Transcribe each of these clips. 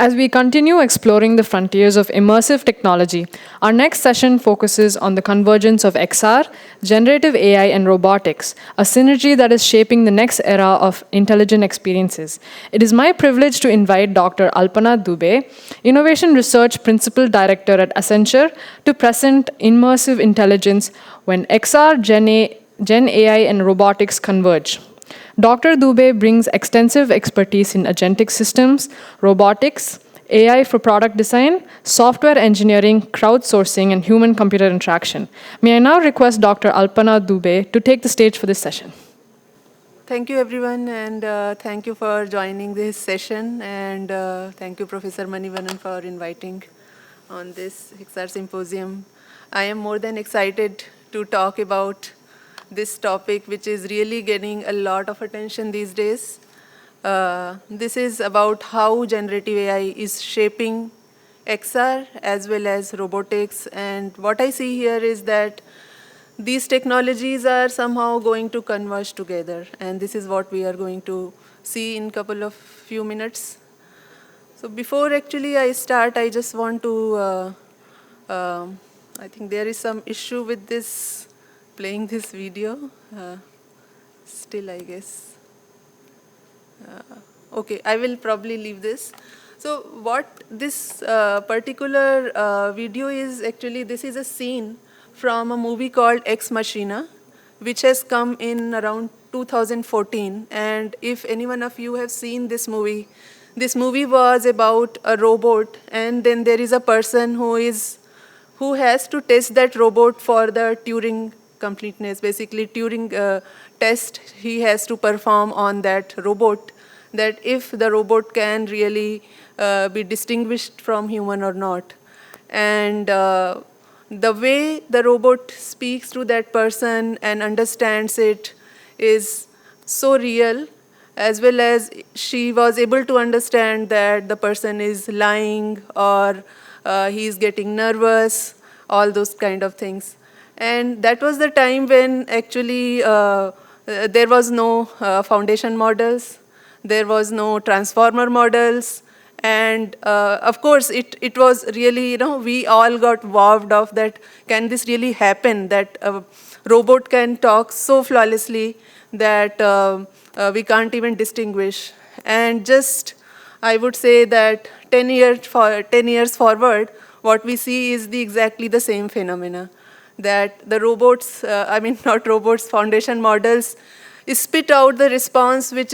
As we continue exploring the frontiers of immersive technology, our next session focuses on the convergence of XR, generative AI, and robotics, a synergy that is shaping the next era of intelligent experiences. It is my privilege to invite Dr. Alpana Dubey, Innovation Research Principal Director at Accenture, to present immersive intelligence when XR, Gen AI, and robotics converge. Dr. Dubey brings extensive expertise in agentic systems, robotics, AI for product design, software engineering, crowdsourcing, and human computer interaction. May I now request Dr. Alpana Dubey to take the stage for this session? Thank you, everyone, and thank you for joining this session. And thank you, Professor Manivanan, for inviting on this XR symposium. I am more than excited to talk about this topic, which is really getting a lot of attention these days. This is about how generative AI is shaping XR as well as robotics. And what I see here is that these technologies are somehow going to converge together. And this is what we are going to see in a few minutes. So before actually I start, I just want to, I think there is some issue with this playing this video. Still, I guess. Okay, I will probably leave this. So what this particular video is actually, this is a scene from a movie called Ex Machina, which has come in around 2014. And if any one of you have seen this movie was about a robot, and then there is a person who has to test that robot for the Turing completeness. Basically, Turing test he has to perform on that robot, that if the robot can really be distinguished from human or not. And the way the robot speaks to that person and understands it is so real, as well as she was able to understand that the person is lying or he is getting nervous, all those kind of things. And that was the time when actually there was no foundation models, there was no transformer models, and of course it was really, we all got wowed off that can this really happen, that a robot can talk so flawlessly that we can't even distinguish. And just, I would say that 10 years forward, what we see is exactly the same phenomena, that the robots, not robots, foundation models spit out the response which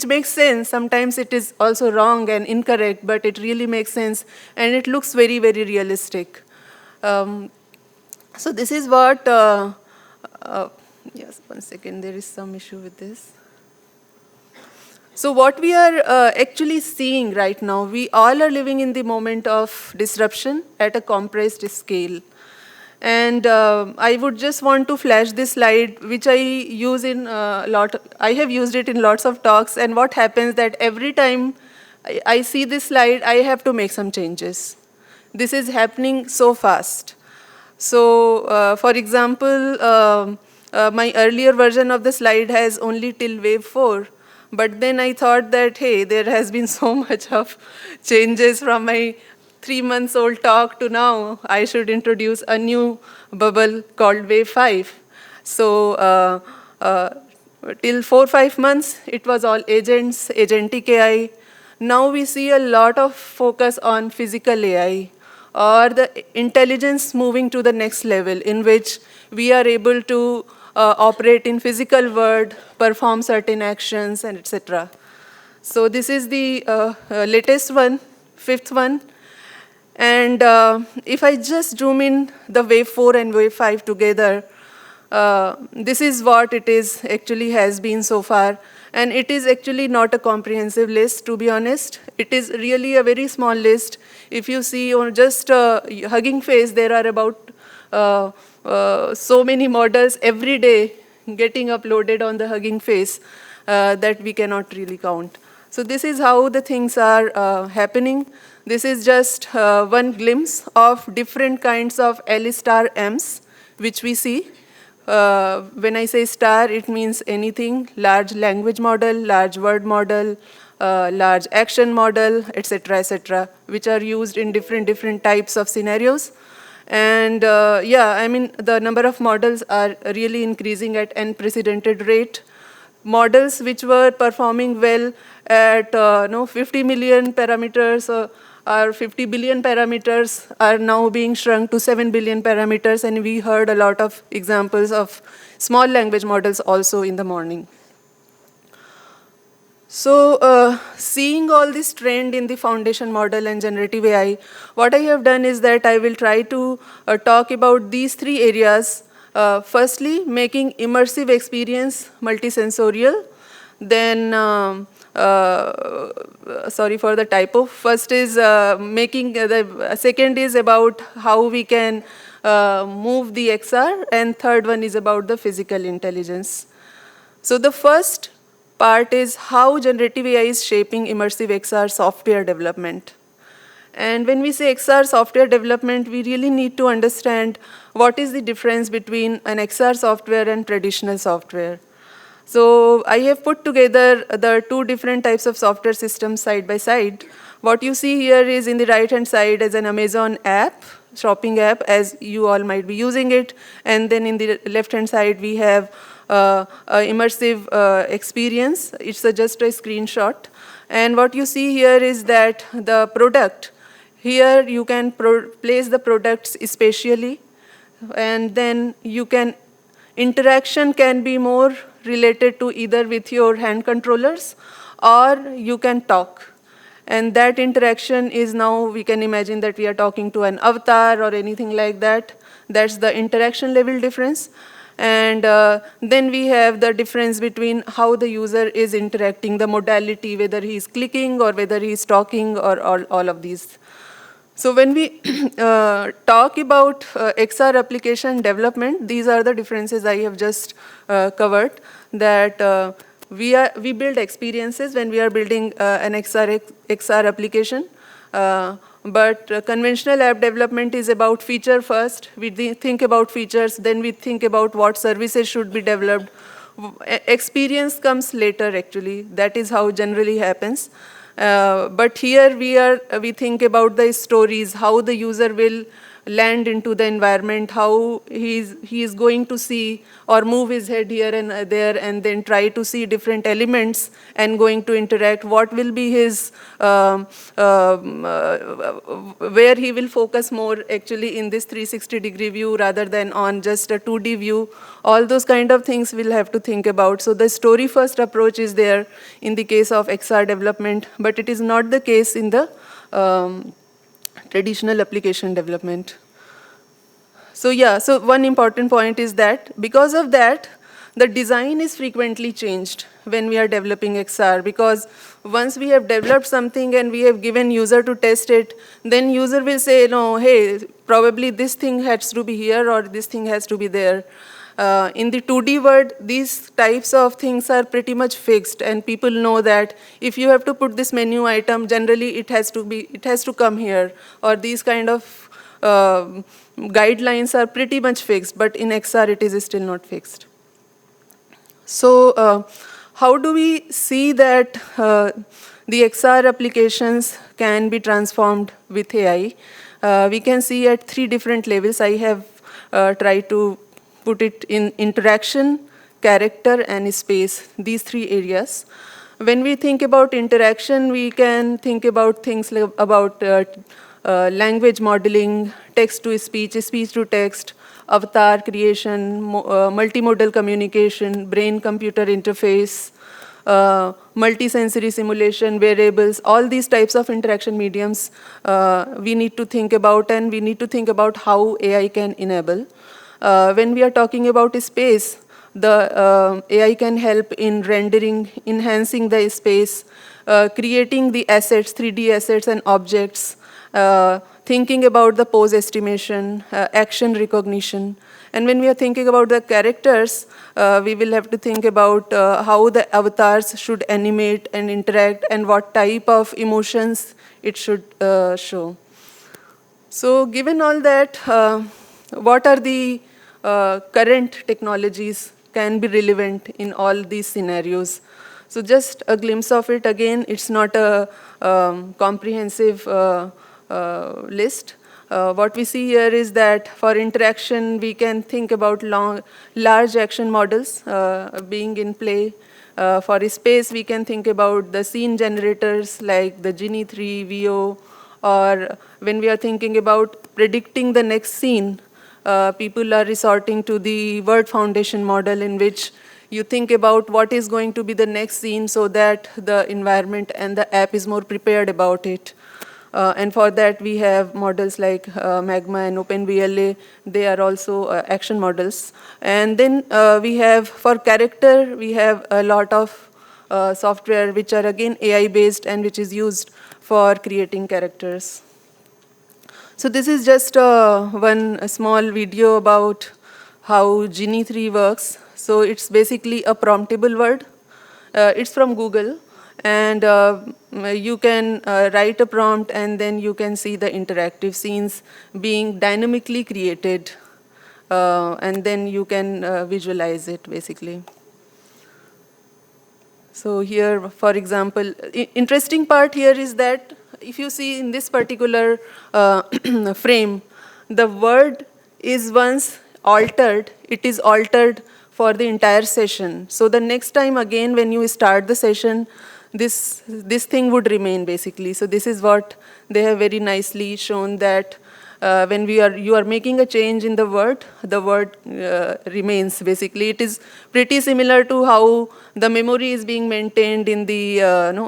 makes sense. Sometimes it is also wrong and incorrect, but it really makes sense, and it looks very, very realistic. So this is what, yes, one second, there is some issue with this. So what we are actually seeing right now, we all are living in the moment of disruption at a compressed scale. And I would just want to flash this slide, which I use I have used it in lots of talks. And what happens that every time I see this slide, I have to make some changes. This is happening so fast. So for example, my earlier version of the slide has only till wave 4. But then I thought that, hey, there has been so much of changes from my 3-month-old talk to now. I should introduce a new bubble called wave 5. So till 4-5 months, it was all agents, agentic AI. Now we see a lot of focus on physical AI, or the intelligence moving to the next level, in which we are able to operate in physical world, perform certain actions, and etc. So this is the latest one, 5th one. And if I just zoom in the wave 4 and wave 5 together, this is what it is actually has been so far. And it is actually not a comprehensive list, to be honest. It is really a very small list. If you see on just Hugging Face, there are about so many models every day getting uploaded on the Hugging Face that we cannot really count. So this is how the things are happening. This is just one glimpse of different kinds of L star M's, which we see. When I say star, it means anything: large language model, large word model, large action model, etc., which are used in different types of scenarios. And yeah, I mean, the number of models are really increasing at unprecedented rate. Models which were performing well at 50 million parameters or 50 billion parameters are now being shrunk to 7 billion parameters, and we heard a lot of examples of small language models also in the morning. So seeing all this trend in the foundation model and generative AI, what I have done is that I will try to talk about these three areas. Firstly, making immersive experience multisensorial. Then, sorry for the typo. First is making, the second is about how we can move the XR, and third one is about the physical intelligence. So the first part is how generative AI is shaping immersive XR software development. And when we say XR software development, we really need to understand what is the difference between an XR software and traditional software. So I have put together the two different types of software systems side by side. What you see here is in the right-hand side is an Amazon app, shopping app, as you all might be using it. And then in the left-hand side, we have immersive experience. It's just a screenshot. And what you see here is that the product, here you can place the products spatially, and then you can, interaction can be more related to either with your hand controllers or you can talk. And that interaction is now, we can imagine that we are talking to an avatar or anything like that. That's the interaction level difference. And then we have the difference between how the user is interacting, the modality, whether he's clicking or whether he's talking, or all of these. So when we talk about XR application development, these are the differences I have just covered, that we build experiences when we are building an XR application. But conventional app development is about feature first. We think about features, then we think about what services should be developed. Experience comes later, actually. That is how generally happens. But here we think about the stories, how the user will land into the environment, how he is going to see or move his head here and there and then try to see different elements and going to interact, what will be his, where he will focus more actually in this 360-degree view rather than on just a 2D view. All those kind of things we'll have to think about. So the story-first approach is there in the case of XR development, but it is not the case in the traditional application development. So yeah, so one important point is that because of that, the design is frequently changed when we are developing XR, because once we have developed something and we have given user to test it, then user will say, no, hey, probably this thing has to be here or this thing has to be there. In the 2D world, these types of things are pretty much fixed, and people know that if you have to put this menu item, generally it has to come here, or these kind of guidelines are pretty much fixed, but in XR it is still not fixed. So how do we see that the XR applications can be transformed with AI? We can see at 3 different levels. I have tried to put it in interaction, character, and space, these 3 areas. When we think about interaction, we can think about things like about language modeling, text-to-speech, speech-to-text, avatar creation, multimodal communication, brain-computer interface, multisensory simulation, variables, all these types of interaction mediums we need to think about, and we need to think about how AI can enable. When we are talking about space, the AI can help in rendering, enhancing the space, creating the assets, 3D assets and objects, thinking about the pose estimation, action recognition. And when we are thinking about the characters, we will have to think about how the avatars should animate and interact and what type of emotions it should show. So given all that, what are the current technologies can be relevant in all these scenarios? So just a glimpse of it. Again, it's not a comprehensive list. What we see here is that for interaction, we can think about large action models being in play. For space, we can think about the scene generators like the Genie 3, VO, or when we are thinking about predicting the next scene, people are resorting to the word foundation model, in which you think about what is going to be the next scene so that the environment and the app is more prepared about it. And for that, we have models like Magma and OpenVLA. They are also action models. And then we have, for character, we have a lot of software which are again AI-based and which is used for creating characters. So this is just one small video about how Genie 3 works. So it's basically a promptable word. It's from Google. And you can write a prompt, and then you can see the interactive scenes being dynamically created. And then you can visualize it, basically. So here, for example, interesting part here is that if you see in this particular frame, the word is once altered, it is altered for the entire session. So the next time again when you start the session, this thing would remain, basically. So this is what they have very nicely shown, that when you are making a change in the word remains, basically. It is pretty similar to how the memory is being maintained in the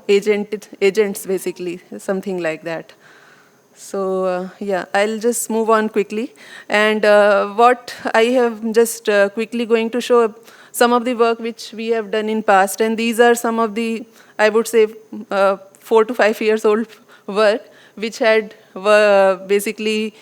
agents, basically, something like that. So yeah, I'll just move on quickly. And what I have just quickly going to show some of the work which we have done in past, and these are some of the, I would say, 4 to 5 years old work, which had basically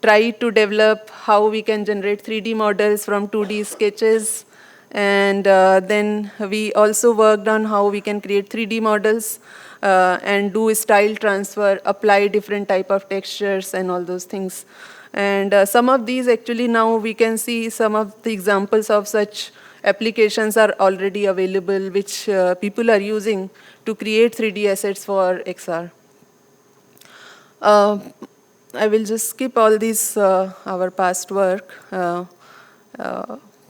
tried to develop how we can generate 3D models from 2D sketches. And then we also worked on how we can create 3D models and do style transfer, apply different type of textures and all those things. And some of these, actually, now we can see some of the examples of such applications are already available, which people are using to create 3D assets for XR. I will just skip all these, our past work.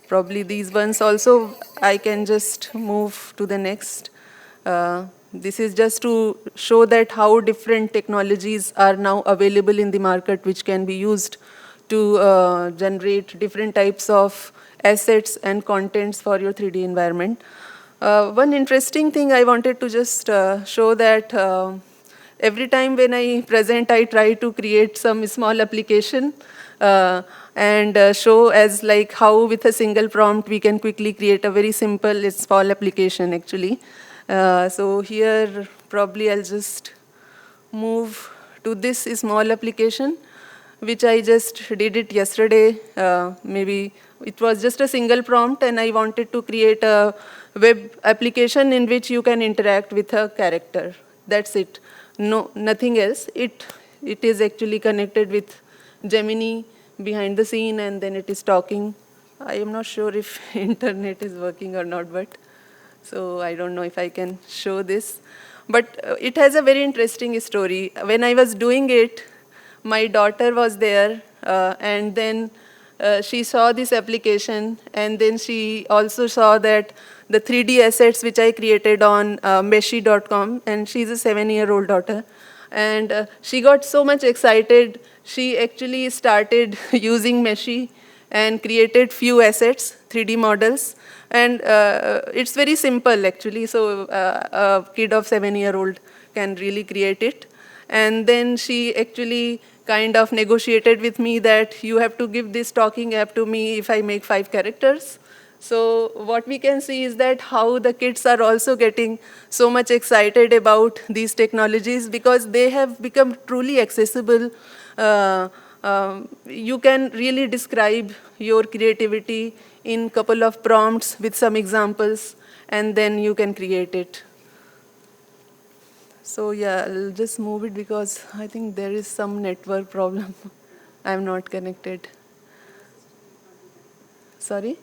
Probably these ones also, I can just move to the next. This is just to show that how different technologies are now available in the market, which can be used to generate different types of assets and contents for your 3D environment. One interesting thing I wanted to just show that every time when I present, I try to create some small application and show as like how with a single prompt we can quickly create a very simple small application, actually. So here probably I'll just move to this small application, which I just did it yesterday. Maybe it was just a single prompt, and I wanted to create a web application in which you can interact with a character. That's it. No, nothing else. It is actually connected with Gemini behind the scene, and then it is talking. I am not sure if internet is working or not, but so I don't know if I can show this. But it has a very interesting story. When I was doing it, my daughter was there, and then she saw this application, and then she also saw that the 3D assets which I created on Meshi.com, and she's a 7-year-old daughter. And she got so much excited, she actually started using Meshi and created few assets, 3D models. And it's very simple, actually, so a kid of 7-year-old can really create it. And then she actually kind of negotiated with me that you have to give this talking app to me if I make 5 characters. So what we can see is that how the kids are also getting so much excited about these technologies because they have become truly accessible. You can really describe your creativity in couple of prompts with some examples, and then you can create it. So yeah, I'll just move it because I think there is some network problem. I'm not connected. Sorry?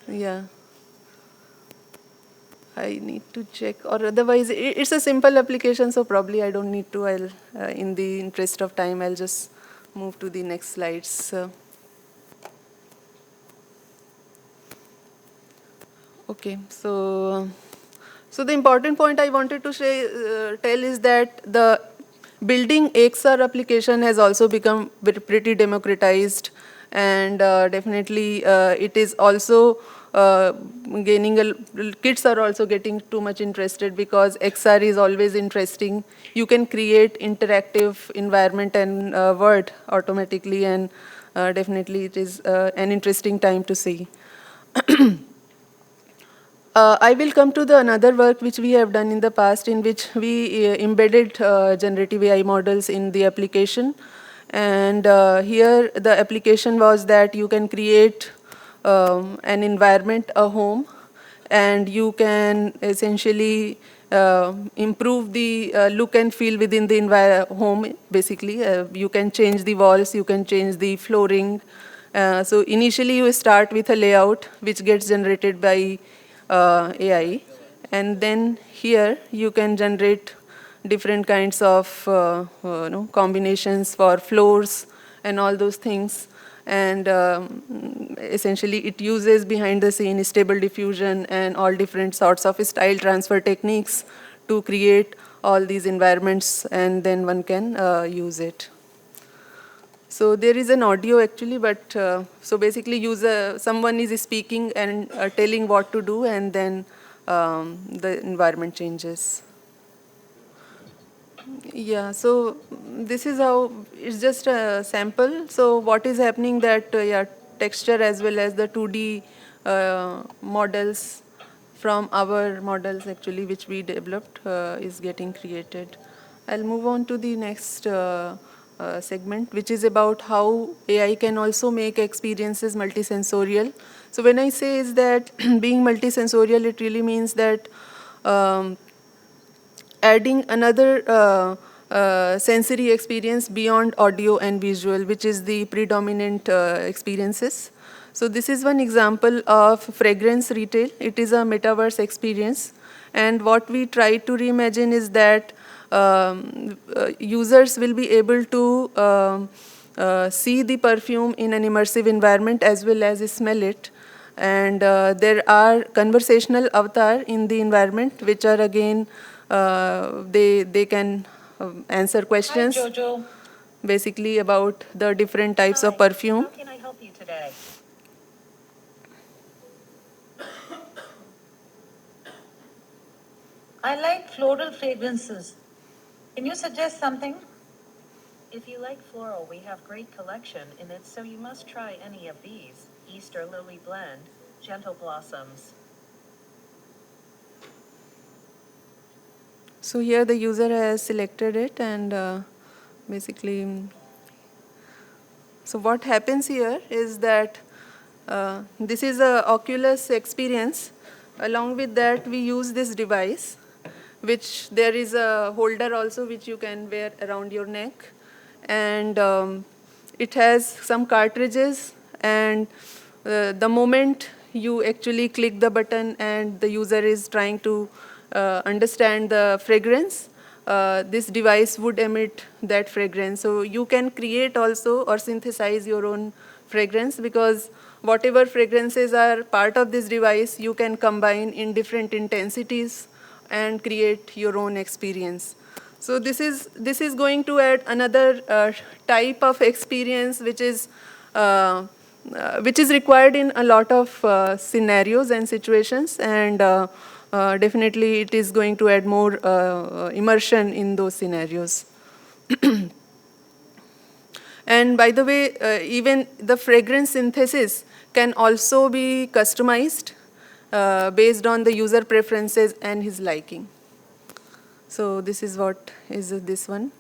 Yeah. I need to check, or otherwise it's a simple application, so probably I don't need to. I'll, in the interest of time, I'll just move to the next slides. Okay, so the important point I wanted to tell is that the building XR application has also become pretty democratized, and definitely it is also gaining kids are also getting too much interested, because XR is always interesting. You can create interactive environment and word automatically, and definitely it is an interesting time to see. I will come to the another work which we have done in the past, in which we embedded generative AI models in the application. And here the application was that you can create an environment, a home, and you can essentially improve the look and feel within the home, basically. You can change the walls, you can change the flooring. So initially you start with a layout which gets generated by AI, and then here you can generate different kinds of combinations for floors and all those things. And essentially it uses behind the scene stable diffusion and all different sorts of style transfer techniques to create all these environments, and then one can use it. So there is an audio actually, but so basically someone is speaking and telling what to do, and then the environment changes. Yeah, so this is how, it's just a sample. So what is happening that, yeah, texture as well as the 2D models from our models actually, which we developed, is getting created. I'll move on to the next segment, which is about how AI can also make experiences multisensorial. So when I say is that being multisensorial, it really means that adding another sensory experience beyond audio and visual, which is the predominant experiences. So this is one example of fragrance retail. It is a metaverse experience. And what we try to reimagine is that users will be able to see the perfume in an immersive environment as well as smell it. And there are conversational avatar in the environment, which are again, they can answer questions. Hi, Jojo. Basically about the different types of perfume. How can I help you today? I like floral fragrances. Can you suggest something? If you like floral, we have great collection in it, so you must try any of these. Easter Lily Blend, Gentle Blossoms. So here the user has selected it, and basically, so what happens here is that this is a Oculus experience. Along with that, we use this device, which there is a holder also which you can wear around your neck. And it has some cartridges, and the moment you actually click the button and the user is trying to understand the fragrance, this device would emit that fragrance. So you can create also or synthesize your own fragrance, because whatever fragrances are part of this device, you can combine in different intensities and create your own experience. So this is going to add another type of experience, which is required in a lot of scenarios and situations, and definitely it is going to add more immersion in those scenarios. And by the way, even the fragrance synthesis can also be customized based on the user preferences and his liking. So this is what is this one.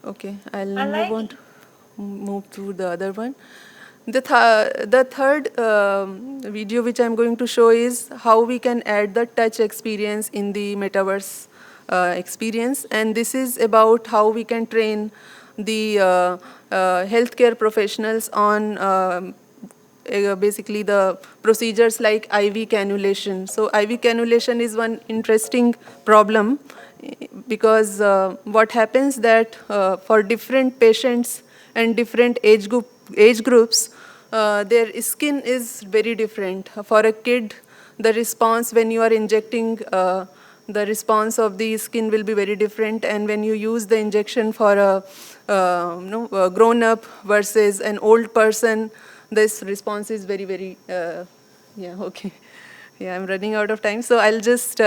Okay, I'll move to the other one. The third video which I'm going to show is how we can add the touch experience in the metaverse experience. And this is about how we can train the healthcare professionals on basically the procedures like IV cannulation. So IV cannulation is one interesting problem because what happens that for different patients and different age groups, their skin is very different. For a kid, the response when you are injecting, the response of the skin will be very different, and when you use the injection for a grown-up versus an old person, this response is very, very, yeah, okay. Yeah, I'm running out of time, so I'll just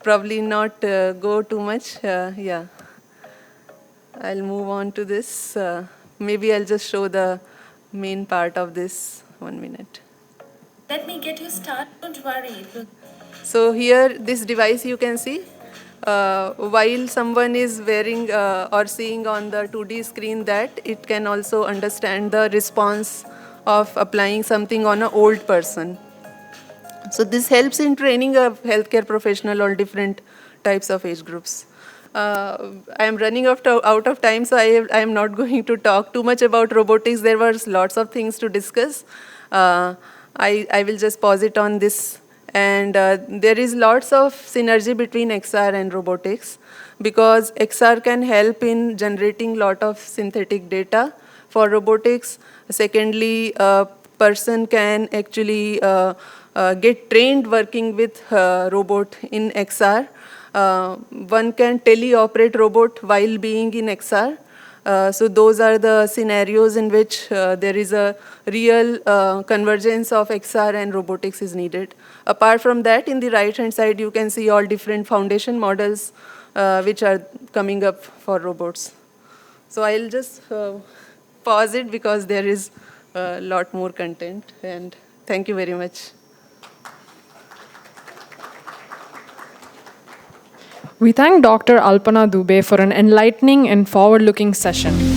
probably not go too much. Yeah, I'll move on to this. Maybe I'll just show the main part of this. 1 minute. Let me get you started. Don't worry. It will So here, this device you can see, while someone is wearing or seeing on the 2D screen that, it can also understand the response of applying something on an old person. So this helps in training a healthcare professional on different types of age groups. I am running out of time, so I am not going to talk too much about robotics. There were lots of things to discuss. I will just pause it on this. And there is lots of synergy between XR and robotics because XR can help in generating lot of synthetic data for robotics. Secondly, a person can actually get trained working with robot in XR. One can teleoperate robot while being in XR. So those are the scenarios in which there is a real convergence of XR and robotics is needed. Apart from that, in the right-hand side, you can see all different foundation models which are coming up for robots. So I'll just pause it because there is a lot more content, and thank you very much. We thank Dr. Alpana Dubey for an enlightening and forward-looking session.